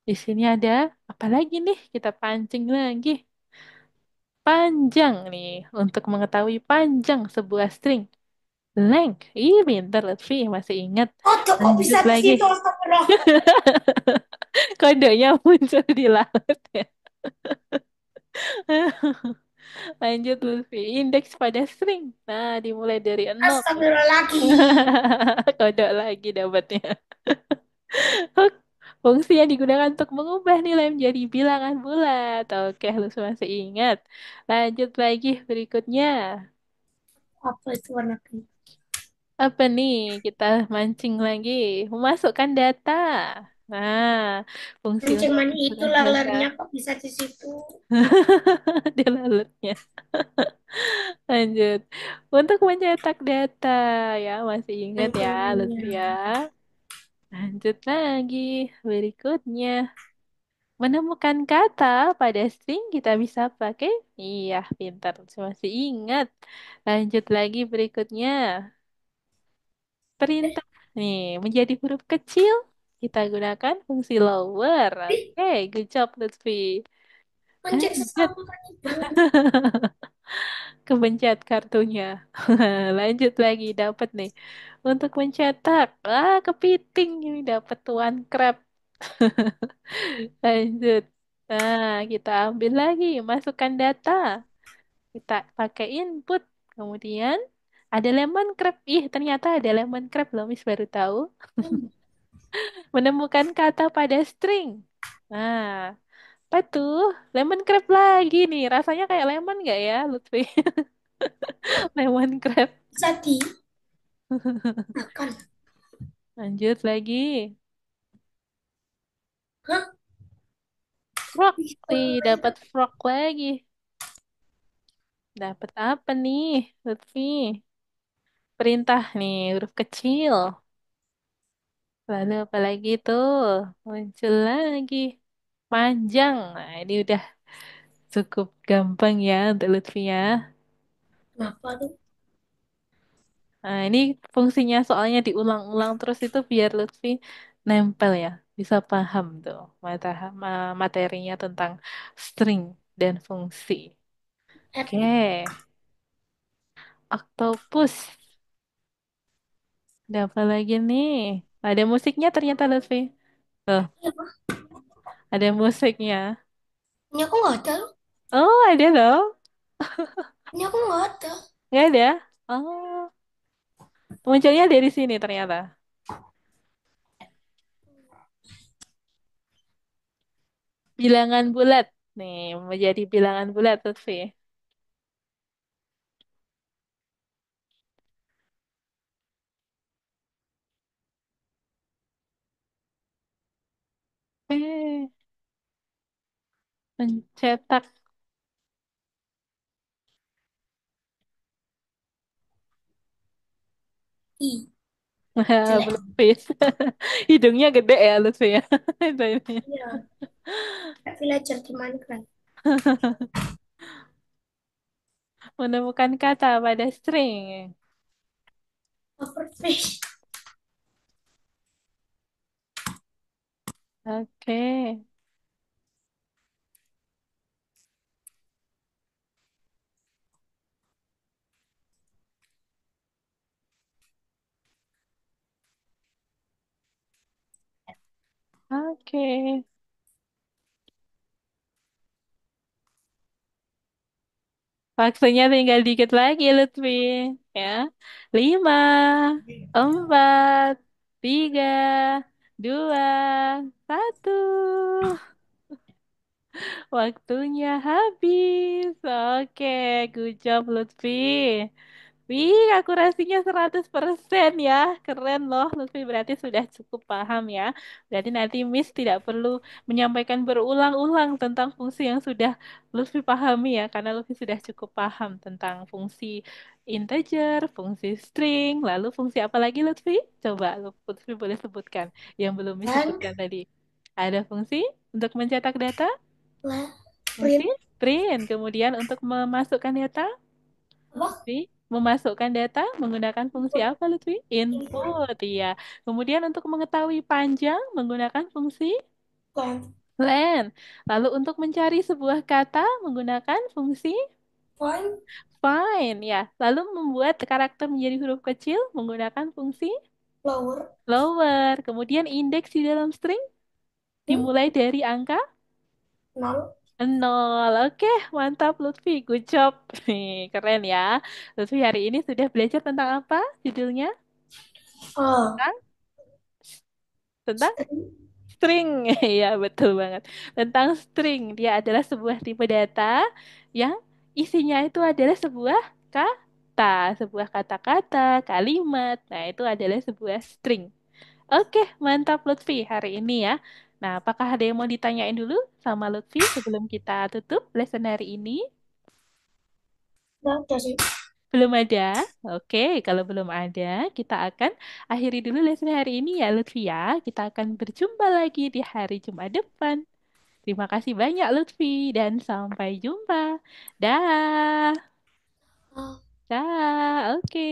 di sini ada apa lagi nih? Kita pancing lagi. Panjang nih, untuk mengetahui panjang sebuah string. Length, ih pintar Lutfi, masih ingat. kodok kok Lanjut bisa di lagi. situ, astagfirullah. Kodenya muncul di laut ya. Lanjut Lutfi. Indeks pada string. Nah, dimulai dari 0. Astagfirullah lagi. Kodok lagi dapatnya. Hook. Fungsi yang digunakan untuk mengubah nilai menjadi bilangan bulat. Oke, Lutfi masih ingat. Lanjut lagi berikutnya. Apa itu warna pink? Apa nih? Kita mancing lagi. Memasukkan data. Nah, fungsi Yang untuk cuman itu memasukkan data. lalernya kok bisa di situ. Di lalatnya. Lanjut. Untuk mencetak data ya, masih ingat Yang ya, kuning. Lutfi ya. Lanjut lagi. Berikutnya. Menemukan kata pada string kita bisa pakai. Iya, pintar. Masih ingat. Lanjut lagi berikutnya. Eh, Perintah. Nih, menjadi huruf kecil. Kita gunakan fungsi lower. Ih, Oke, good job Lutfi. pencet Lanjut. sesama kan itu. Kepencet kartunya. Lanjut lagi, dapat nih. Untuk mencetak, kepiting ini dapat tuan crab. Lanjut. Nah, kita ambil lagi, masukkan data. Kita pakai input. Kemudian ada lemon crab. Ih, ternyata ada lemon crab loh, Miss baru tahu. Hmm. Menemukan kata pada string. Nah, apa tuh? Lemon crab lagi nih. Rasanya kayak lemon nggak ya, Lutfi? Lemon crab. Bisa dimakan. Lanjut lagi. Hah? Frog. Ih, Wih, kurang dapat ajar. frog lagi. Dapat apa nih, Lutfi? Perintah nih, huruf kecil. Lalu apa lagi tuh? Muncul lagi. Panjang. Nah, ini udah cukup gampang ya untuk Lutfi ya. Kenapa tuh? Nah, ini fungsinya soalnya diulang-ulang terus itu biar Lutfi nempel ya, bisa paham tuh materinya tentang string dan fungsi. Eh, Oke, Octopus. Ada apa lagi nih? Ada musiknya ternyata Lutfi. Tuh, iya, Pak. ada musiknya. Ini aku nggak ada loh. Oh, ada loh. Ini aku nggak ada. Nggak ada? Oh, munculnya dari sini ternyata. Bilangan bulat. Nih, menjadi bilangan bulat Lutfi. Eh, mencetak. I, jelek. Belum bisa. Hidungnya gede ya Lutfi ya. Itu ini. Iya, kayak villager di Minecraft. Menemukan kata pada string. Pufferfish. Oke. Oke. Waktunya tinggal dikit lagi, Lutfi. Ya. 5, 4, 3, 2, 1. Waktunya habis. Oke, good job, Lutfi. Wih, akurasinya 100% ya. Keren loh, Lutfi berarti sudah cukup paham ya. Berarti nanti Miss tidak perlu menyampaikan berulang-ulang tentang fungsi yang sudah Lutfi pahami ya. Karena Lutfi sudah cukup paham tentang fungsi integer, fungsi string, lalu fungsi apa lagi Lutfi? Coba Lutfi boleh sebutkan yang belum Miss Dan sebutkan tadi. Ada fungsi untuk mencetak data, lah, fungsi print. print. Kemudian untuk memasukkan data, Apa? Lutfi memasukkan data menggunakan fungsi Input. apa, Lutfi? Input. Input, iya. Kemudian untuk mengetahui panjang menggunakan fungsi Length. len. Lalu untuk mencari sebuah kata menggunakan fungsi Point. find, ya. Lalu membuat karakter menjadi huruf kecil menggunakan fungsi Lower. lower. Kemudian indeks di dalam string Hmm? dimulai dari angka Nol. nol. Oke, mantap Lutfi. Good job. Nih, keren ya. Lutfi hari ini sudah belajar tentang apa judulnya? Oh, Tentang tentang string. string. Iya, betul banget. Tentang string. Dia adalah sebuah tipe data yang isinya itu adalah sebuah kata, sebuah kata-kata, kalimat. Nah, itu adalah sebuah string. Oke, mantap Lutfi hari ini ya. Nah, apakah ada yang mau ditanyain dulu sama Lutfi sebelum kita tutup lesson hari ini? Nggak ada sih. Belum ada? Oke, kalau belum ada, kita akan akhiri dulu lesson hari ini ya Lutfi ya. Kita akan berjumpa lagi di hari Jumat depan. Terima kasih banyak Lutfi dan sampai jumpa. Dah, Oh. dah, oke.